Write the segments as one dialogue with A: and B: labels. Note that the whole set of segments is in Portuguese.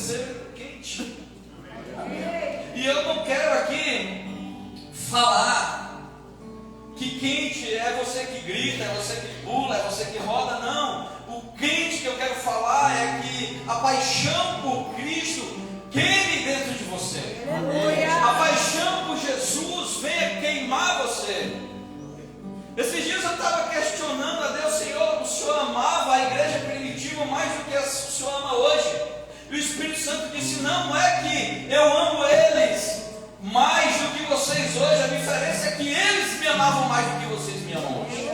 A: ser quente. E eu não quero aqui falar que quente é você que grita, é você que pula, é você que roda. Não, o quente que eu quero falar é que a paixão por Cristo queime dentro de você. A paixão por Jesus venha queimar você. Esses dias eu estava questionando a Deus: Senhor, o Senhor amava a igreja primitiva mais do que o Senhor ama hoje. E o Espírito Santo disse: não é que eu amo eles mais do que vocês hoje, a diferença é que eles me amavam mais do que vocês me amam hoje.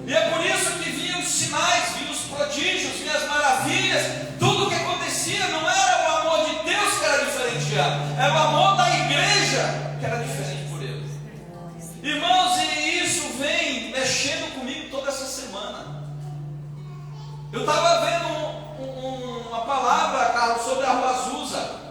A: E é por isso que vinham os sinais, vinham os prodígios, vinham as maravilhas. Tudo o que acontecia não era o amor de Deus que era diferenciado, era o amor da igreja que era diferente por ele. Irmãos, e isso vem mexendo comigo toda essa semana. Eu estava vendo uma palavra, Carlos, sobre a Rua Azusa.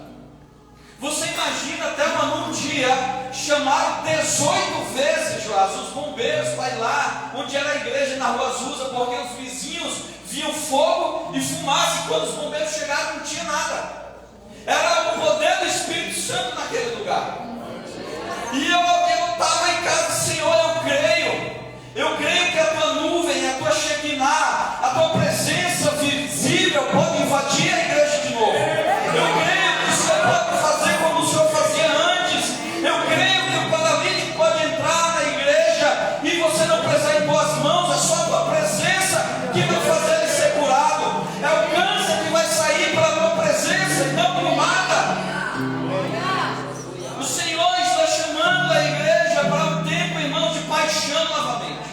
A: Você imagina até num dia chamaram 18 vezes, Joás, os bombeiros para ir lá onde era a igreja na Rua Azusa, porque os vizinhos viam fogo e fumaça, e quando os bombeiros chegaram não tinha nada. Era o poder do Espírito Santo naquele lugar. E eu estava em casa: Senhor, eu creio que a tua nuvem, a tua Shekinah, a tua presença visível pode invadir a igreja de novo. Eu creio que o Senhor pode fazer como o Senhor fazia antes. Eu creio que o paralítico pode entrar na igreja e você não precisar impor as mãos, é só a tua presença que vai fazer ele ser curado. É o câncer que vai sair pela tua presença e não por nada. O Senhor está chamando a igreja para um tempo, irmãos, de paixão novamente.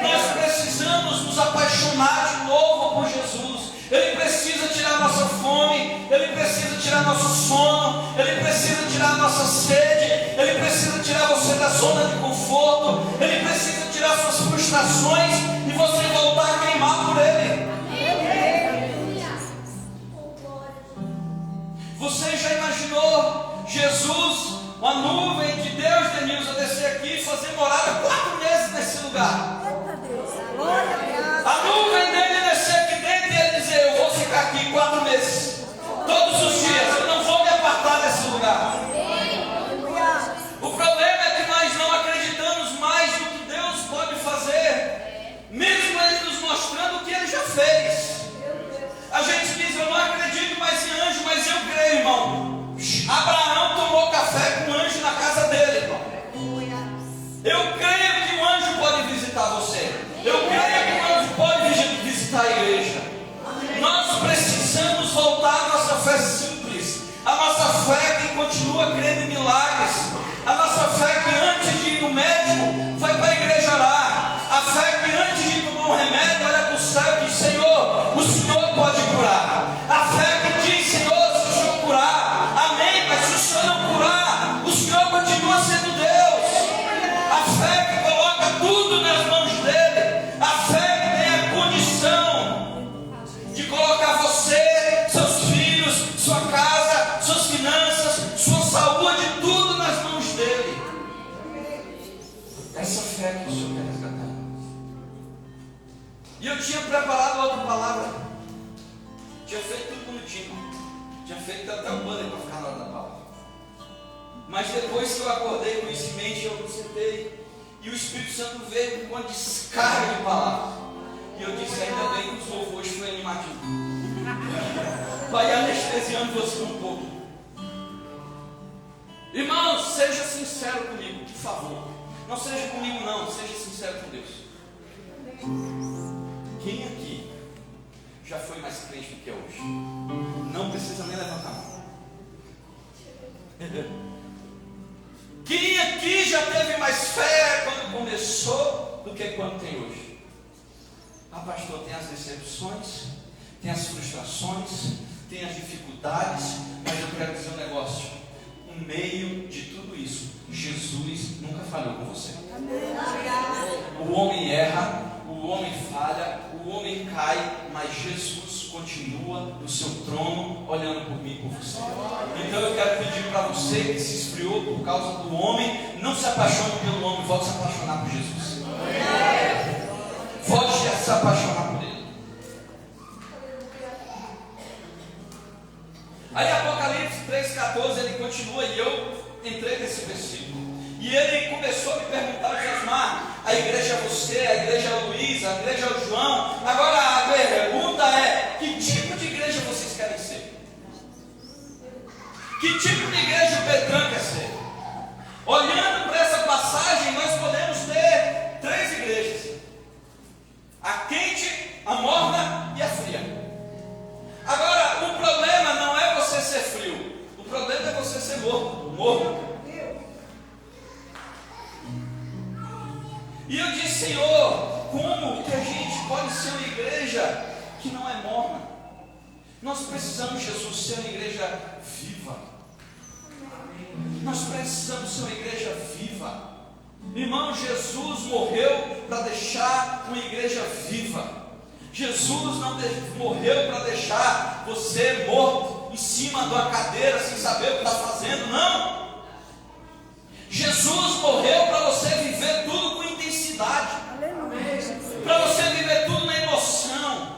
A: Nós precisamos nos apaixonar de novo por Jesus. Ele precisa tirar nossa fome, Ele precisa tirar nosso sono, Ele precisa tirar nossa sede, Ele precisa tirar você da zona de conforto, Ele precisa tirar suas frustrações e você voltar a queimar por Ele. Você já imaginou Jesus, uma nuvem de Deus, Denilson, descer aqui e fazer morada 4 meses nesse lugar? A nuvem dele descer aqui dentro e ele dizer: eu vou ficar aqui 4 meses, todos os dias, eu não vou me apartar desse lugar. O problema é que nós não acreditamos mais no que Deus pode fazer, mesmo Ele nos mostrando o que Ele já fez. A gente diz: eu não acredito mais em anjo, mas eu creio, irmão. Abraão tomou café com um anjo na casa dele, irmão. Eu creio que um anjo pode visitar você. Eu creio que um anjo pode visitar a igreja. Nós precisamos voltar à nossa fé simples, a nossa fé que continua crendo em milagres, a nossa fé que antes de ir no médico vai para a igreja orar, a fé que antes de tomar um remédio olha para o céu e diz: Senhor, o Senhor pode curar. A fé que diz: Senhor, se o Senhor curar, amém, mas se o Senhor não curar, o Senhor continua sendo Deus. A fé que coloca tudo nas mãos dele, a fé que tem a condição de colocar você, seus filhos, sua casa, suas finanças, sua saúde, tudo nas mãos dele. Essa fé que o Senhor quer resgatar. E eu tinha preparado outra palavra, tinha feito tudo bonitinho, tinha feito até o banner para ficar na hora da palavra. Mas depois que eu acordei com isso em mente, eu sentei e o Espírito Santo veio com uma descarga de palavras. E eu disse: ainda bem que os louvores foi animativo. Vai anestesiando você um pouco. Irmãos, seja sincero comigo, por favor. Não seja comigo não, seja sincero com Deus. Quem aqui já foi mais crente do que é hoje? Não precisa nem levantar a mão. Quem aqui já teve mais fé quando começou do que quando tem hoje? Ah, pastor, tem as decepções, tem as frustrações, tem as dificuldades, mas eu quero dizer um negócio: no meio de tudo isso, Jesus nunca falhou com você. O homem erra, o homem falha, o homem cai, mas Jesus continua no seu trono, olhando por mim e por você. Então eu quero pedir para você que se esfriou por causa do homem, não se apaixone pelo homem, volte a se apaixonar por Jesus. Volte a se apaixonar por ele. Aí Apocalipse 3,14 ele continua, e eu entrei nesse versículo. E ele começou a me perguntar, Josmar, a igreja é você, a igreja é o Luiz, a igreja é o João. Agora a pergunta é: que tipo de igreja vocês querem ser? Que tipo de igreja o Betran quer ser? Olhando para essa passagem, nós podemos ter 3 igrejas: a quente, a morna e a fria. Agora, o problema não é você ser frio, o problema é você ser morno. E eu disse: Senhor, como que a gente pode ser uma igreja que não é morna? Nós precisamos, Jesus, ser uma igreja viva. Nós precisamos ser uma igreja viva. Irmão, Jesus morreu para deixar uma igreja viva. Jesus não morreu para deixar você morto em cima de uma cadeira sem saber o que está fazendo, não. Jesus morreu para você viver tudo com intensidade, para você viver tudo na emoção.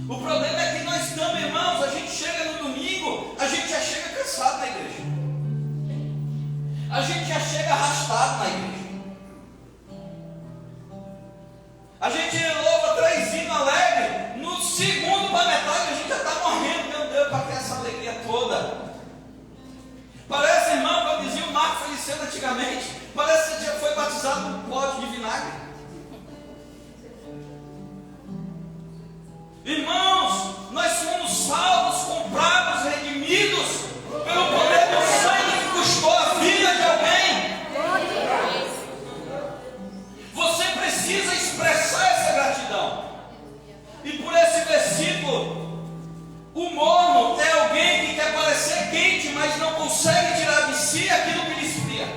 A: O problema é que nós estamos, irmãos, a gente chega no domingo, a gente já chega cansado na igreja, a gente já chega arrastado na igreja, a gente louva 3 hinos alegres, no segundo para metade a gente já está morrendo. Meu Deus, para que essa alegria toda? Parece, irmão, como dizia o Marco Feliciano antigamente, parece que você já foi batizado num pote de vinagre. Irmãos, nós fomos salvos, comprados, redimidos pelo poder do sangue que custou a vida de alguém. Você precisa expressar essa gratidão. E por esse versículo, o morno é alguém que quer parecer quente, mas não consegue tirar de si aquilo que lhe esfria.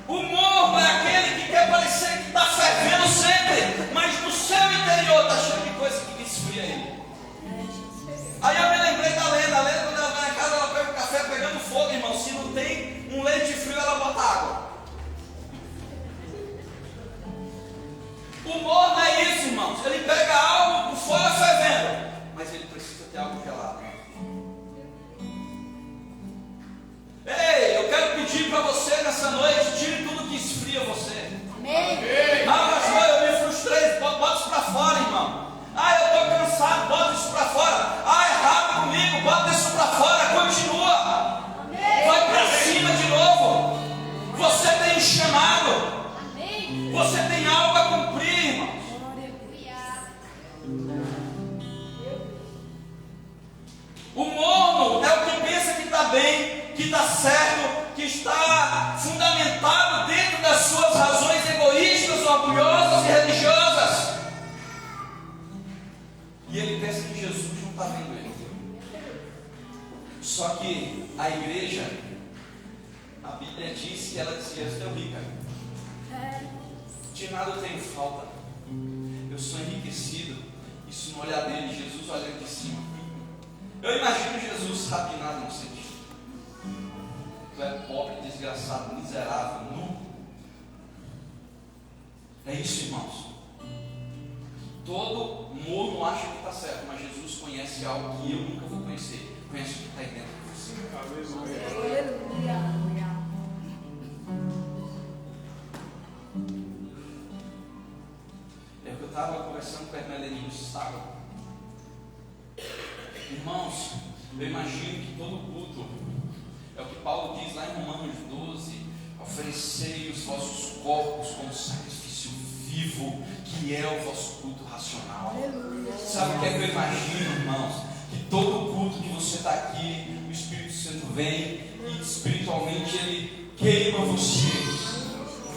A: O morno é aquele que quer parecer que está fervendo sempre, mas no seu interior está cheio de coisa que lhe esfria ele. Aí eu me lembrei da Lenda. A Lenda, quando ela vai na casa, ela pega o café pegando fogo, irmão. Se não tem um leite frio, ela bota água. O morno é isso, irmãos. Ele pega algo por fora fervendo, mas ele precisa ter algo gelado. Ei, eu quero pedir para você nessa noite: tire tudo que esfria você. Amém. Ah, pastor, eu me frustrei. Bota isso para fora, irmão. Ah, eu estou cansado. Bota isso para fora. Ah, é rápido comigo. Bota isso para fora. Continua. Amém. Vai para cima de novo. Você tem um chamado. Amém. Você tem algo a cumprir, irmão. O morno é o que pensa que está bem, que está certo, que está fundamentado dentro das suas razões egoístas, orgulhosas e religiosas. E ele pensa que Jesus não está vendo ele. Só que a igreja, a Bíblia diz que ela dizia: estou rica, de nada eu tenho falta, eu sou enriquecido. Isso no olhar dele, Jesus olhando de cima. Eu imagino Jesus rapinado no sentido: tu é pobre, desgraçado, miserável, nu. É isso, irmãos. Todo mundo acha que está certo, mas Jesus conhece algo que eu nunca vou conhecer. Conhece o que está aí dentro de você. Aleluia. É o que eu estava conversando com a irmã Leninho sábado. Irmãos, eu imagino que todo culto, é o que Paulo diz lá em Romanos 12: oferecei os vossos corpos como sacrifício vivo, que é o vosso culto racional. Sabe o que é que eu imagino, irmãos? Que todo culto que você está aqui, o Espírito Santo vem e espiritualmente ele queima você.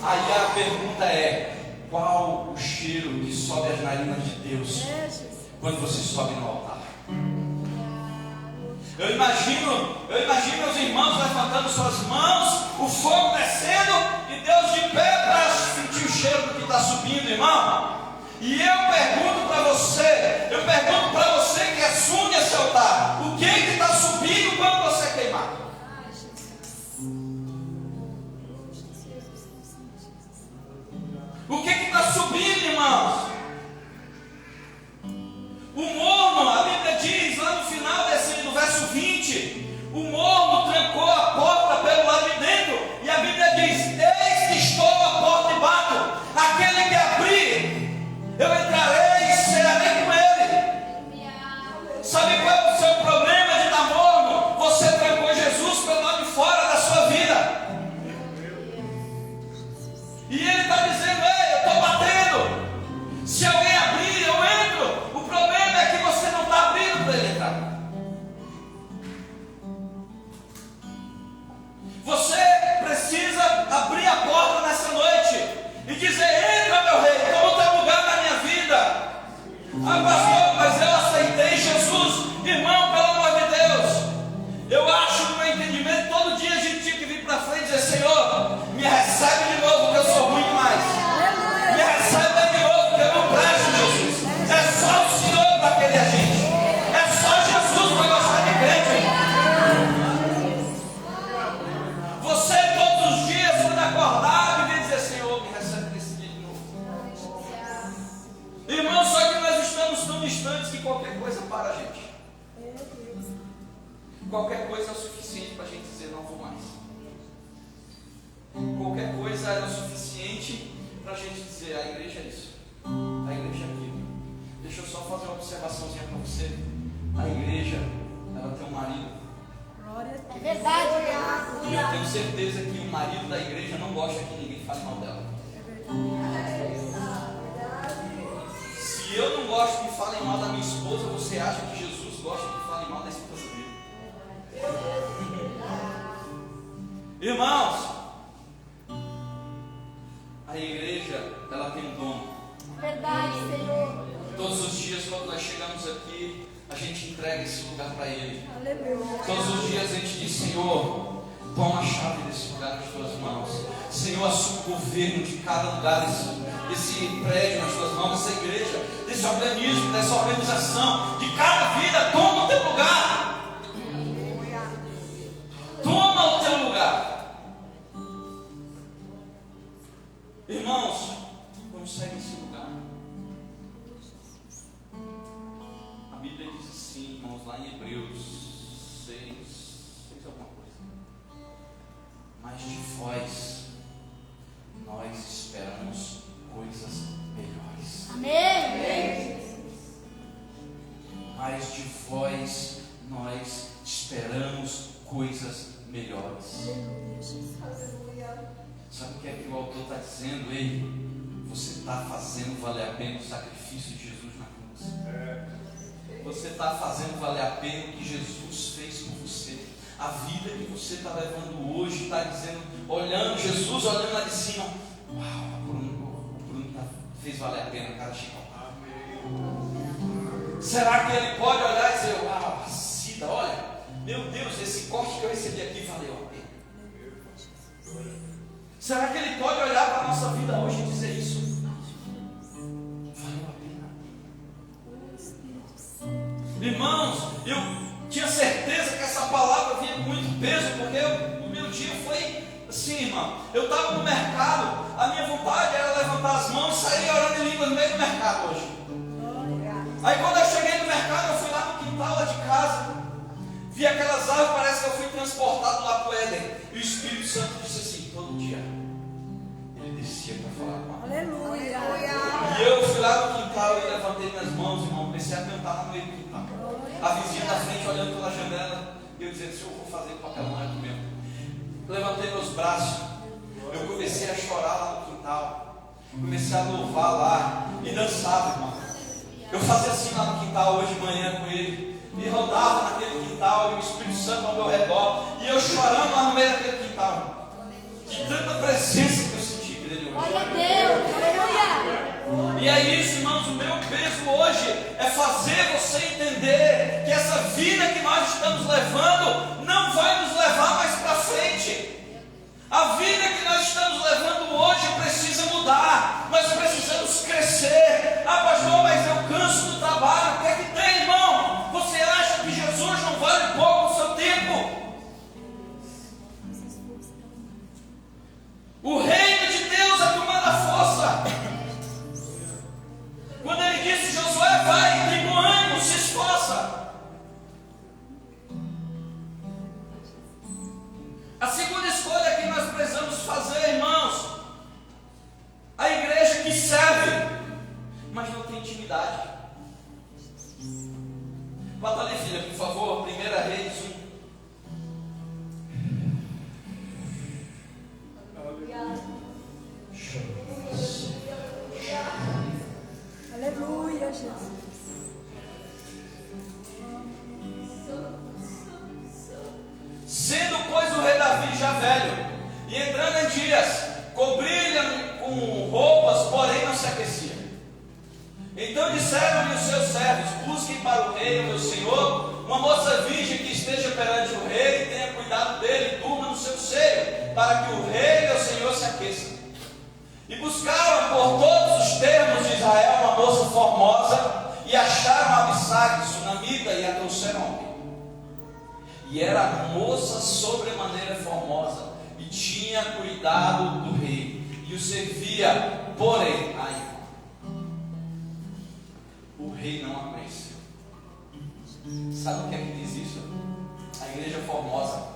A: Aí a pergunta é: qual o cheiro que sobe as narinas de Deus quando você sobe no altar? Eu imagino os irmãos levantando suas mãos, o fogo descendo e Deus de pé para sentir o cheiro do que está subindo, irmão. E eu pergunto para você que assume esse altar: o que está subindo quando você queimar? O que está subindo, irmãos? O pastor, mas eu aceitei Jesus. Irmão, pelo amor de Deus, eu acho no meu entendimento, todo dia a gente tinha que vir para frente e dizer: Senhor, me recebe de novo, que eu sou ruim demais. Me recebe de novo, que eu não presto, Jesus. É só o Senhor para querer a gente. É só Jesus para gostar de crente. Você todos os dias, quando acordar, e dizer: Senhor, me recebe nesse dia de novo. Irmão, só que nós estamos tão distantes que qualquer coisa para a gente. Qualquer coisa é o suficiente para a gente dizer: não vou mais. Qualquer coisa é o suficiente para a gente dizer: a igreja é isso, a igreja é aquilo. Deixa eu só fazer uma observaçãozinha para você. A igreja, ela tem um marido.
B: É verdade.
A: E eu tenho certeza que o marido da igreja não gosta que ninguém fale mal dela. Se eu não gosto que falem mal da minha esposa, você acha que Jesus gosta que falem mal da esposa dele? Irmãos, a igreja, ela tem um dom.
B: Verdade, Senhor.
A: Todos os dias, quando nós chegamos aqui, a gente entrega esse lugar para Ele.
B: Aleluia.
A: Todos os dias a gente diz: Senhor, toma a chave desse lugar nas tuas mãos. Senhor, assume o governo de cada lugar desse prédio nas tuas mãos, dessa igreja, desse organismo, dessa organização, de cada vida. Toma o teu lugar. Toma o teu lugar. Irmãos, vamos sair desse lugar. A Bíblia diz assim, irmãos, lá em Hebreus 6 alguma coisa: mas de vós nós esperamos coisas melhores.
B: Amém.
A: Mas de vós nós esperamos coisas melhores. Sabe o que é que o autor está dizendo? Ei, você está fazendo valer a pena o sacrifício de Jesus na cruz. Você está fazendo valer a pena o que Jesus fez por você. A vida que você está levando hoje está dizendo, olhando Jesus, olhando lá de cima: uau, o Bruno fez valer a pena cada Chico. Será que ele pode olhar e dizer: uau, a Cida, olha, meu Deus, esse corte que eu recebi aqui valeu a pena? Será que ele pode olhar para a nossa vida hoje e dizer isso? Valeu a pena. Irmãos, eu tinha certeza que essa palavra vinha com muito peso, porque o meu dia foi assim, irmão. Eu estava no mercado, a minha vontade era levantar as mãos e sair orando em línguas no meio do mercado hoje. Aí quando eu cheguei no mercado, eu fui lá no quintal lá de casa, vi aquelas árvores, parece que eu fui transportado lá para o Éden. E o Espírito Santo disse assim: todo dia ele descia para falar com ela.
B: Aleluia.
A: E eu fui lá no quintal e levantei minhas mãos, irmão, comecei a cantar no meio do quintal. A vizinha da frente olhando pela janela, e eu dizendo: Senhor, eu vou fazer com aquela mulher mesmo. Levantei meus braços, eu comecei a chorar lá no quintal, comecei a louvar lá e dançava, irmão. Eu fazia assim lá no quintal hoje de manhã com ele, e rodava naquele quintal, e o Espírito Santo ao meu redor, e eu chorando lá no meio daquele quintal, de tanta presença que eu senti dele hoje.
B: Glória a Deus. Aleluia.
A: E é isso, irmãos, o meu peso hoje é fazer você entender que essa vida que nós estamos levando não vai nos levar mais para frente. A vida que nós estamos levando hoje precisa mudar. Nós precisamos crescer. Ah, pastor, mas eu canso do trabalho. O que é que tem, irmão? Você acha que Jesus não vale pouco o seu tempo? O reino de Deus é que manda a força. Quando ele disse: Josué, vai, tem bom ânimo, se esforça. A segunda escolha que nós precisamos fazer, irmãos, a igreja que serve, mas não tem intimidade. Bota ali, filha, por favor, 1 Reis 1.
B: Aleluia, Jesus.
A: Sendo, pois, o rei Davi já velho, e entrando em dias, cobria-lhe com roupas, porém não se aquecia. Então disseram-lhe os seus servos: rei, ó meu senhor, uma moça virgem que esteja perante o rei, tenha cuidado dele e durma no seu seio, para que o rei, meu senhor, se aqueça. E buscaram por todos os termos de Israel uma moça formosa, e acharam Abissag, sunamita, e a trouxeram ao rei. E era a moça sobremaneira formosa, e tinha cuidado do rei, e o servia, porém, o rei não a conheceu. Sabe o que é que diz isso? A igreja formosa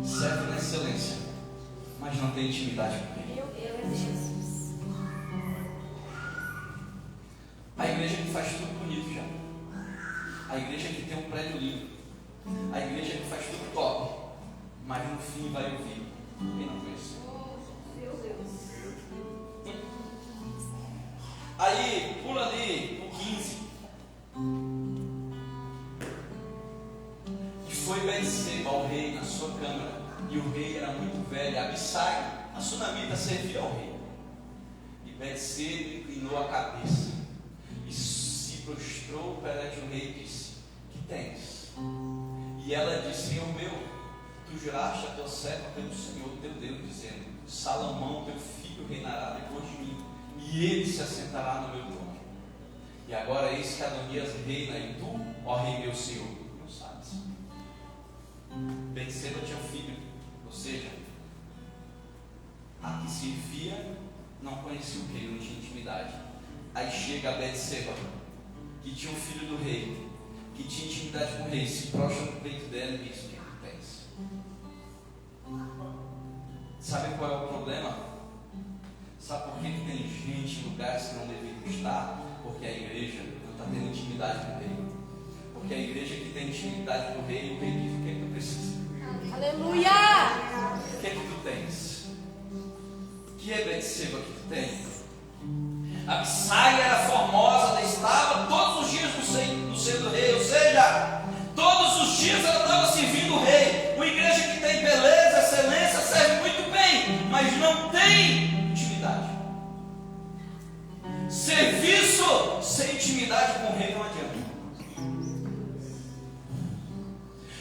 A: serve na excelência, mas não tem intimidade com o rei. A igreja que faz tudo bonito já, a igreja que tem um prédio lindo, a igreja que faz tudo top, mas no fim vai ouvir quem não conheceu.
B: Meu Deus.
A: Aí, pula ali o 15. E foi Betseba ao rei na sua câmara, e o rei era muito velho. Abissag, a sunamita, servia ao rei. E Betseba inclinou a cabeça e se prostrou perante o rei e disse: que tens? E ela disse: Senhor meu, tu juraste a tua serva pelo Senhor teu Deus, dizendo: Salomão teu filho reinará depois de mim, e ele se assentará no meu trono. E agora eis que Adonias reina, e tu, ó rei meu Senhor, não sabes. Betseba tinha um filho, ou seja, a que servia não conhecia o rei, não tinha intimidade. Aí chega a Betseba, que tinha um filho do rei, que tinha intimidade com o rei, se prostra no peito dela e diz: o que tu tens? Sabe qual é o problema? Sabe por que tem gente em lugares que não deveriam estar? Porque a igreja não está tendo intimidade com o rei. Porque a igreja que tem intimidade com o rei diz: o que é que tu precisa?
B: Aleluia!
A: O que é que tu tens? Que é Betseba que tu tens? Abissag era formosa, estava todos os dias no seio do rei, ou seja, todos os dias ela estava servindo o rei. Uma igreja que tem beleza, excelência, serve muito bem, mas não tem intimidade. Serviço sem intimidade com o rei não adianta.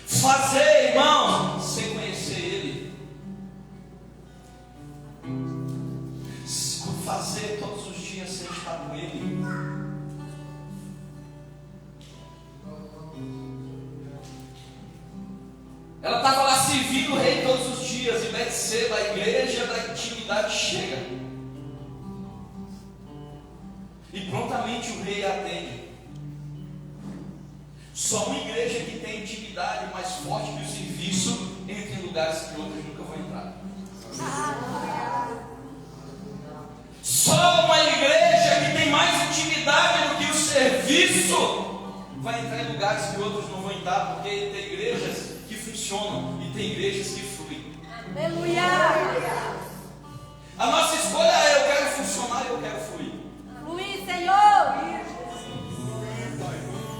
A: Fazer, irmãos, sem conhecer ele. Fazer todos os dias sem estar com ele. Ela estava lá servindo o rei todos os dias, e Betseba, a igreja da intimidade, chega. E prontamente o rei atende. Só uma igreja que tem intimidade mais forte que o serviço entra em lugares que outros nunca vão entrar. Só uma igreja que tem mais intimidade do que o serviço vai entrar em lugares que outros não vão entrar, porque tem igrejas que funcionam e tem igrejas que fluem.
B: Aleluia!
A: A nossa escolha é: eu quero funcionar e eu quero fluir.
B: Fluir, Senhor!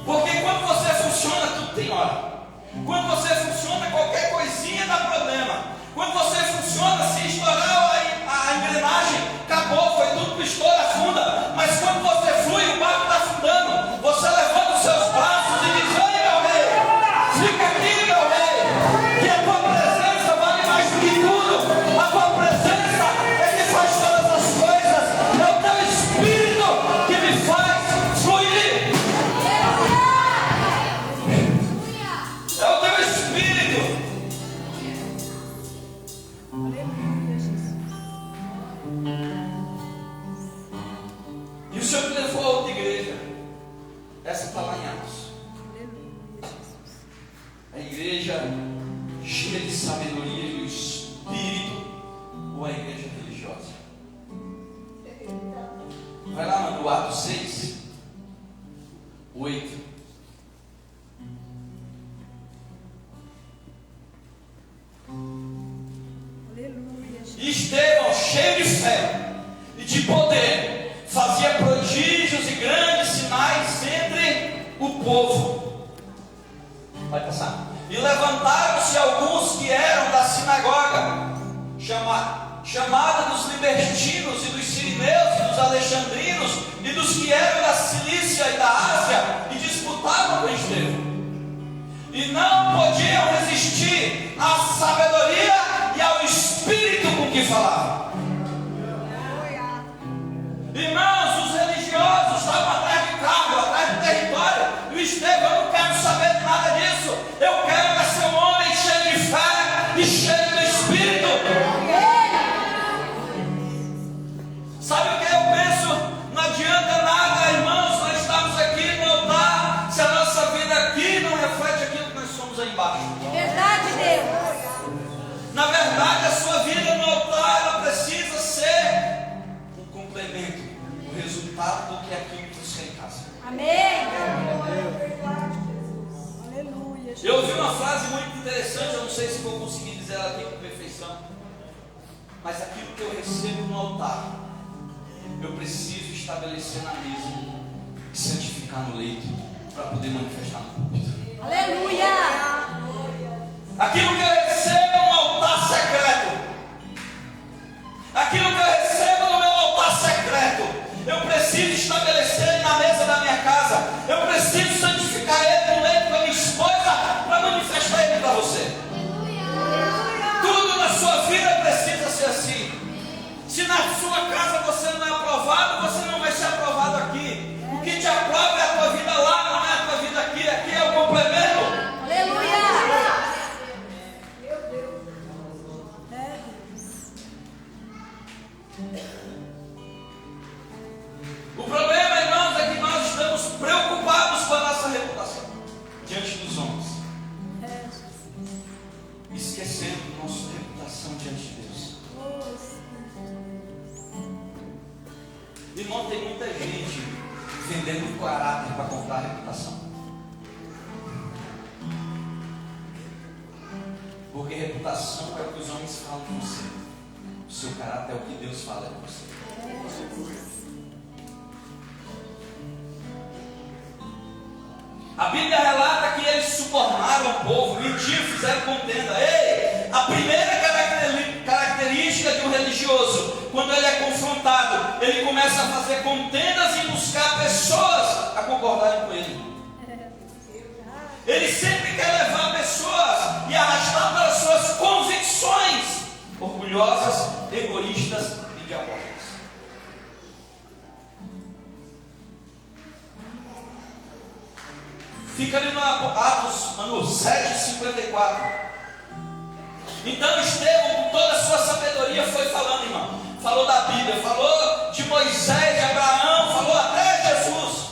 A: Porque quando você funciona, tudo tem hora. Quando você funciona, qualquer coisinha dá problema. Quando você funciona, se estourar a engrenagem, acabou, foi tudo para o estouro, afunda. Mas quando você flui, o barco está afundando. Você levanta os seus braços e diz: oi, meu rei, fica aqui, meu rei, que a tua presença vale mais do que tudo. A tua presença é que faz todas as coisas. É o teu Espírito que me faz fluir. É o teu Espírito. E o Senhor me levou a outra igreja. Essa está lá em Atos. A igreja cheia de sabedoria e do Espírito, ou a igreja religiosa? Vai lá no Atos 6, 8. E Estevão, cheio de fé e de poder, fazia prodígios e grandes sinais entre o povo. Vai passar. E levantaram-se alguns que eram da sinagoga, chamada dos libertinos e dos sirineus e dos alexandrinos e dos que eram da Cilícia e da Ásia, e disputavam com Estevão. falavam. Irmãos, os religiosos estavam atrás de cargo, atrás de território. E o Estevão, eu não quero saber de nada disso. Eu quero ser um homem cheio de fé e cheio do Espírito. Sabe o que eu penso? Não adianta nada, irmãos, nós estamos aqui no altar, se a nossa vida aqui não reflete aquilo que nós somos aí embaixo.
B: Verdade, Deus.
A: Na verdade, a sua vida no altar, ela precisa ser um complemento, o resultado do que é aquilo que você tem em casa.
B: Amém. Aleluia.
A: Eu ouvi uma frase muito interessante, eu não sei se vou conseguir dizer ela aqui com perfeição, mas aquilo que eu recebo no altar, eu preciso estabelecer na mesa e santificar no leito para poder manifestar no púlpito.
B: Aleluia.
A: Aquilo que eu recebo no altar secreto, aquilo que eu recebo no meu altar secreto, eu preciso estabelecer na mesa da minha casa. Eu preciso santificar ele no leito da minha esposa para manifestar ele para você. Tudo na sua vida precisa ser assim. Se na sua casa você não é aprovado, você não vai ser aprovado aqui. O que te aprova é a tua vida lá, não é a tua vida aqui. Aqui é o complemento.
B: Aleluia.
A: O problema, irmãos, é que nós estamos preocupados com a nossa reputação diante dos homens, esquecendo nossa reputação diante de Deus. Irmão, tem muita gente vendendo caráter para comprar reputação. Porque reputação é o que os homens falam de você. O seu caráter é o que Deus fala de você. A Bíblia relata que eles subornaram o povo, mentiram, fizeram contenda. Ei, a primeira característica de um religioso, quando ele é confrontado, ele começa a fazer contendas e buscar pessoas a concordarem com ele. Ele sempre quer levar pessoas e arrastar para as suas convicções orgulhosas, egoístas e diabólicas. Fica ali no Atos 7:54. Então Estevão, com toda a sua sabedoria, foi falando, irmão. Falou da Bíblia, falou de Moisés, de Abraão, falou até Jesus.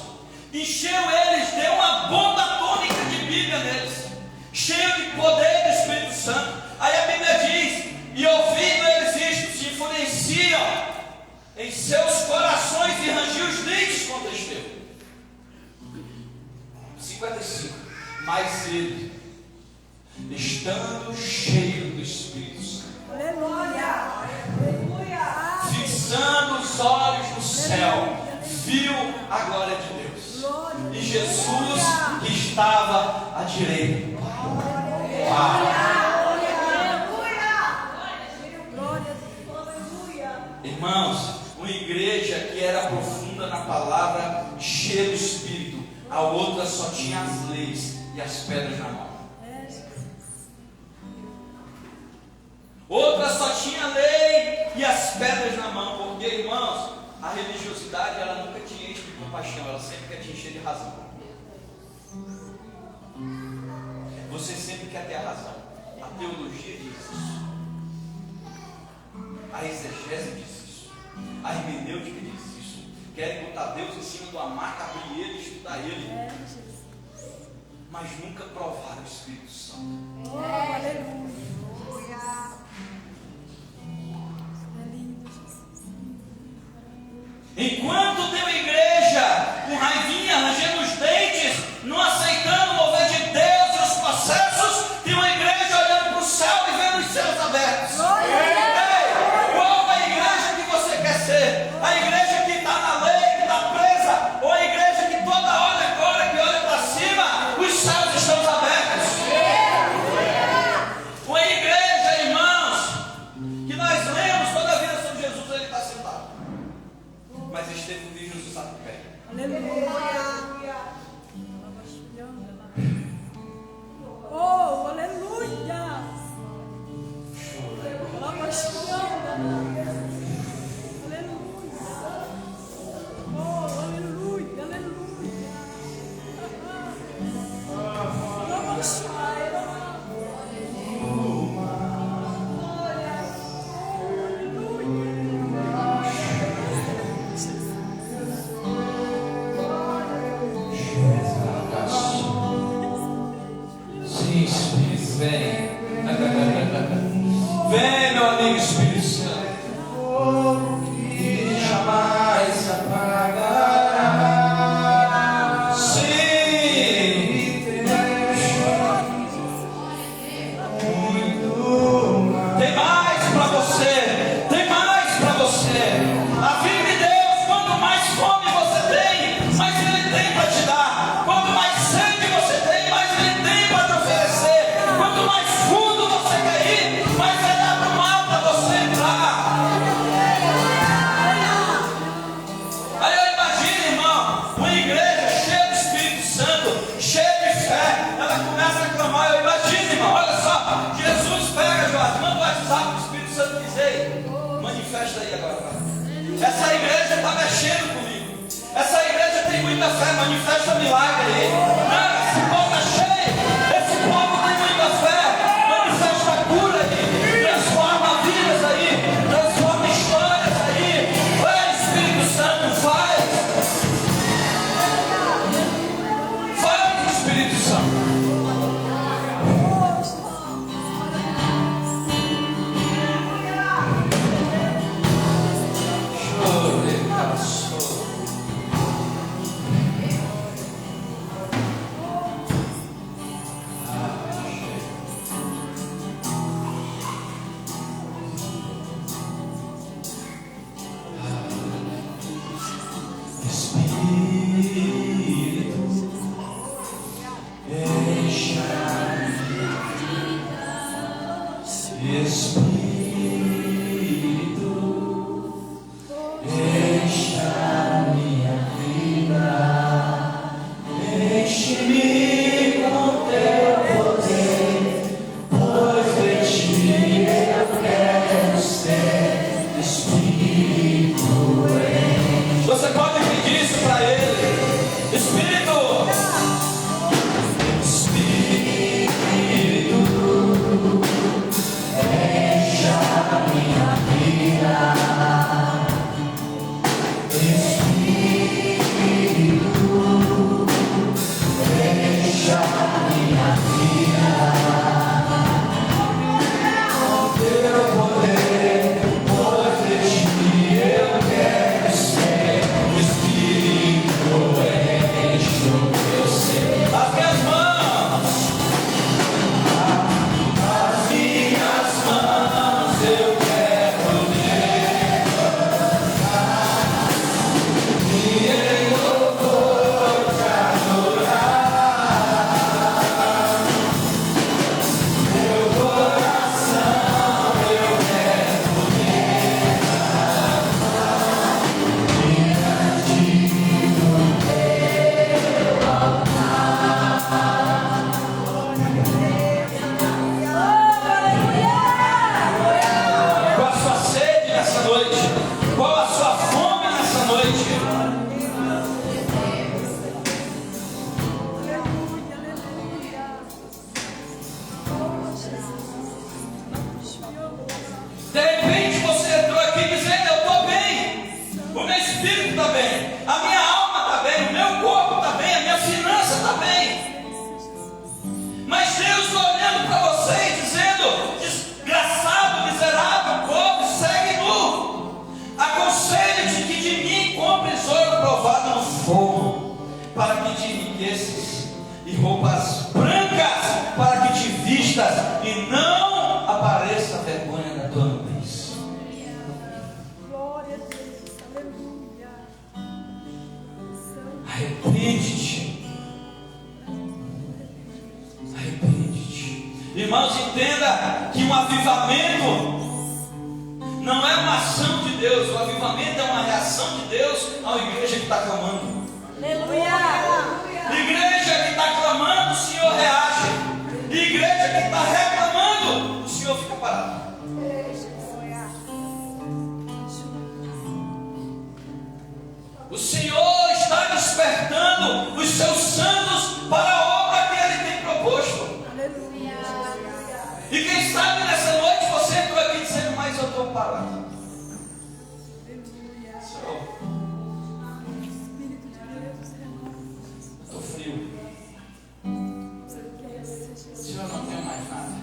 A: Encheu eles, deu uma bomba atômica de Bíblia neles, cheio de poder do Espírito Santo. Aí a Bíblia diz: e ouvindo eles isto, se influenciam em seus corações e rangiam os dentes contra Estevão. 55. Mas ele, estando cheio do Espírito Santo,
B: Aleluia.
A: fixando os olhos no céu, viu a glória de Deus e Jesus que estava à direita do Pai. Irmãos, uma igreja que era profunda na palavra, cheia do Espírito, a outra só tinha as leis e as pedras na mão. Outra só tinha a lei e as pedras na mão, porque, irmãos, a religiosidade ela nunca te enche de compaixão, ela sempre quer te encher de razão. Você sempre quer ter a razão. A teologia diz isso, a exegese diz isso, a hermenêutica diz isso. Querem botar Deus em cima de uma marca, abrir ele, estudar ele, mas nunca provaram o Espírito Santo.
B: Aleluia.
A: Enquanto tem uma igreja com raivinha, rangendo os dentes, não aceitando o mover de Deus e os processos, tem uma igreja olhando para o céu e vendo os céus abertos. Ei, qual a igreja que você quer ser? A igreja que está na lei, que está presa, ou a igreja que toda hora agora que olha para cima, os céus estão abertos? Uma igreja Vem. Vem, meu amigo Espírito Santo. Que jamais apagará. Sim. Tem mais para você. Tem mais para você. A vida de Deus, quanto mais fome você tem, mais Ele tem para te dar. Quanto mais sede você tem, mais Ele tem para te oferecer. Quanto mais fundo você cair, mais Ele abre o mar para você entrar. Aí eu imagino, irmão, uma igreja cheia do Espírito Santo, cheia de fé. Ela começa a clamar. Eu imagino, irmão, olha só. Jesus pega, Joás, manda o WhatsApp do Espírito Santo e diz: ei, manifesta aí agora. Essa igreja está mexendo comigo. Essa igreja tem muita fé, manifesta milagre aí. Esse povo é cheio. Esse povo tem muita fé. Manifesta a cura aí. Transforma vidas aí. Transforma histórias aí. Vai, Espírito Santo, faz. Faz, Espírito Santo. Você pode pedir isso para Ele. Espírito, encha a minha vida. E roupas brancas para que te vistas e não apareça a vergonha da tua nudez.
B: Glória a Deus, aleluia.
A: Arrepende-te. Arrepende-te. Irmãos, entenda que um avivamento não é uma ação de Deus. O avivamento é uma reação de Deus à igreja que está clamando.
B: Aleluia.
A: Igreja que está clamando, o Senhor reage. Igreja que está reclamando, o Senhor fica parado. O Senhor está despertando os seus santos para a obra que Ele tem proposto. E quem sabe nessa noite você entrou aqui dizendo: mas eu estou parado. Estou frio. Senhor, não tenho mais nada.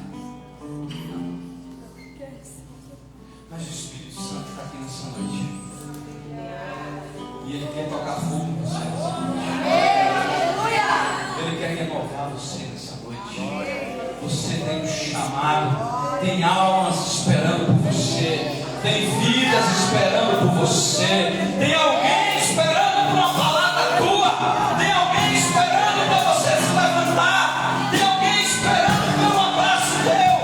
A: amado. Tem almas esperando por você. Tem vidas esperando por você. Tem alguém esperando por uma palavra tua. Tem alguém esperando para você se levantar. Tem alguém esperando por um abraço teu.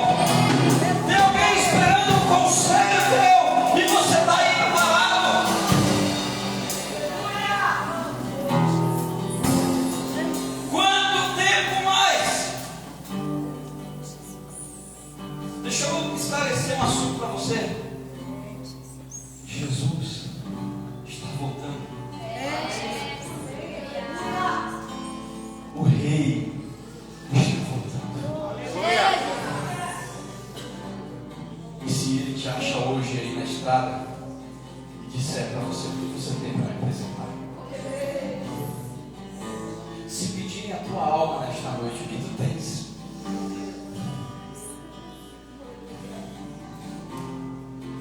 A: Tem alguém esperando um conselho teu. E você está aí parado. Quanto tempo mais? Deixa eu esclarecer um assunto para você. Jesus está voltando. O Rei está voltando. E se Ele te acha hoje aí na estrada e disser para você o que você tem para me apresentar, se pedirem a tua alma nesta noite, o que tu tens?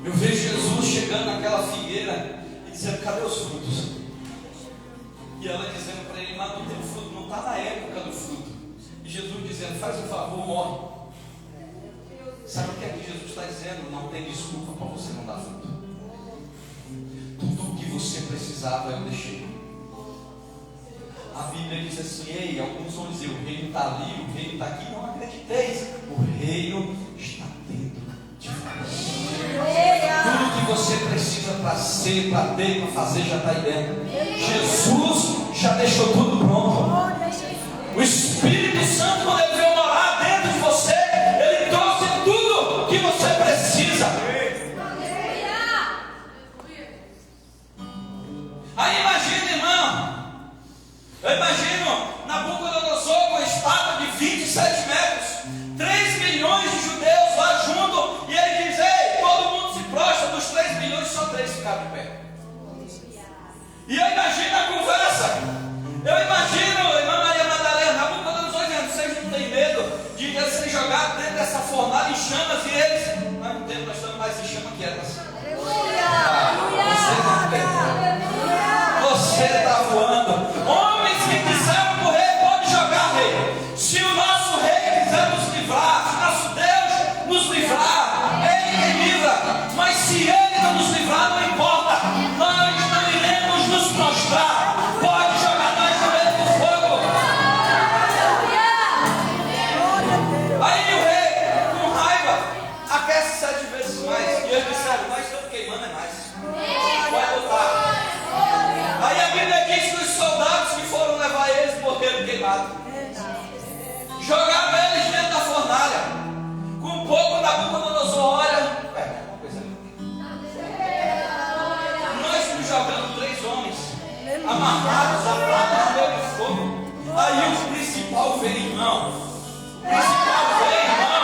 A: Eu vejo Jesus chegando naquela figueira e dizendo: cadê os frutos? E ela dizendo para ele: mas não tem fruto, não está na época do fruto. E Jesus dizendo: faz um favor, morre. Sabe o que é que Jesus está dizendo? Não tem desculpa para você não dar fruto. Tudo o que você precisava eu deixei. A Bíblia diz assim: ei, alguns vão dizer, o reino está ali, o reino está aqui. Não acrediteis, o reino está dentro de vós. Tudo que você precisa para ser, para ter, para fazer já está aí dentro. Jesus já deixou tudo pronto. O Espírito Santo, quando ele veio morar dentro de você, ele trouxe tudo que você precisa. Aí imagina, irmão, eu imagino Nabucodonosor com a estátua de 27 metros, 3 milhões de judeus lá junto, e ele diz: ei, todo mundo se prostra, dos 3 milhões só 3 ficaram de pé. E eu imagino a conversa. Eu imagino a irmã Maria Madalena, Nabucodonosor dizendo: vocês não têm medo de serem jogados dentro dessa fornalha em chamas? E eles: nós não temos, nós estamos mais em chama que elas. Você não tem. Você está voando. Homens que disseram para o rei: pode jogar, rei. Se o nosso rei quiser nos livrar, se o nosso Deus nos livrar, ele que livra. Mas se ele não nos livrar, não importa. Nós não iremos nos prostrar. Pode jogar nós no meio do fogo. Aí o rei, com raiva, aquece 7 vezes mais. E eles disseram: nós estamos queimando é mais. Pode botar. Aí a Bíblia diz que os soldados que foram levar eles morreram queimados. Jogaram eles dentro da fornalha. Com pouco Nabucodonosor olha: uma coisa nós nos jogando 3 homens amarrados a prata no meio do fogo. Aí o principal veio, irmão. O principal veio, irmão.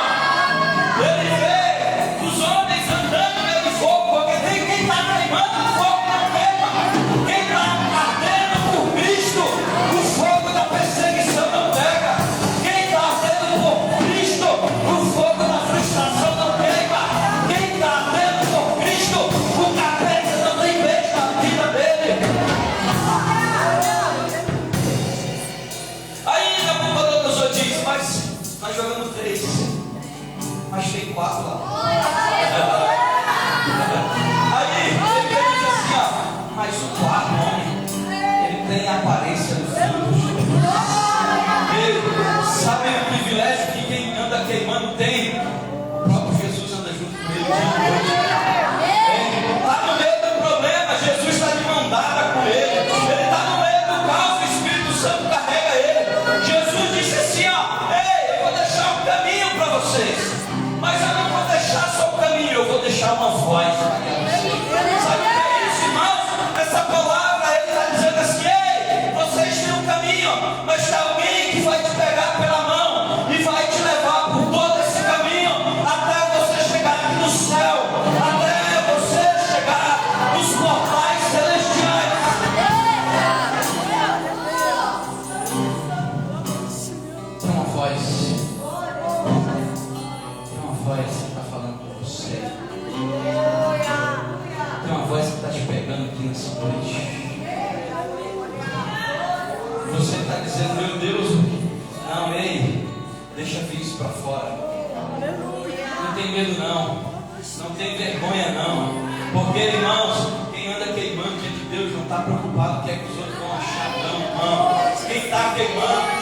A: Ele vê os homens andando no meio do fogo, porque tem quem está queimando o fogo não queima. Quem está ardendo por Cristo, o fogo da perseguição não pega. Quem está ardendo por Cristo, o fogo da frustração não queima. Quem está ardendo por Cristo, o capeta não tem vez na vida dele. Aí Nabucodonosor diz: mas nós jogamos 3, mas tem 4 lá. Aí ele diz assim: ó, mas o 4 homem, ele tem a aparência do filho de Jesus. Ele sabe o privilégio que quem anda queimando tem. O próprio Jesus anda junto com ele dia e noite. Está no meio do problema, Jesus está de mão dada com ele. Ele está no meio do caos, o Espírito Santo carrega ele. Jesus disse assim: ó, ei, eu vou deixar um caminho para vocês, mas eu não vou deixar só o caminho, eu vou deixar uma voz para vocês. Sabe o que é isso, irmãos? Essa palavra, ele está dizendo assim: ei, vocês têm um caminho, mas tem alguém que vai te pegar pela mão e vai te levar por todo esse caminho até você chegar aqui no céu, até você chegar nos portais celestiais. Tem uma voz que está falando com você. Tem uma voz que está te pegando aqui nessa noite. Você está dizendo: meu Deus, não, ei, deixa vir isso para fora. Não tem medo não. Não tem vergonha não. Porque, irmãos, quem anda queimando diante de Deus não está preocupado com o que é que os outros vão achar, não, irmão. Quem está queimando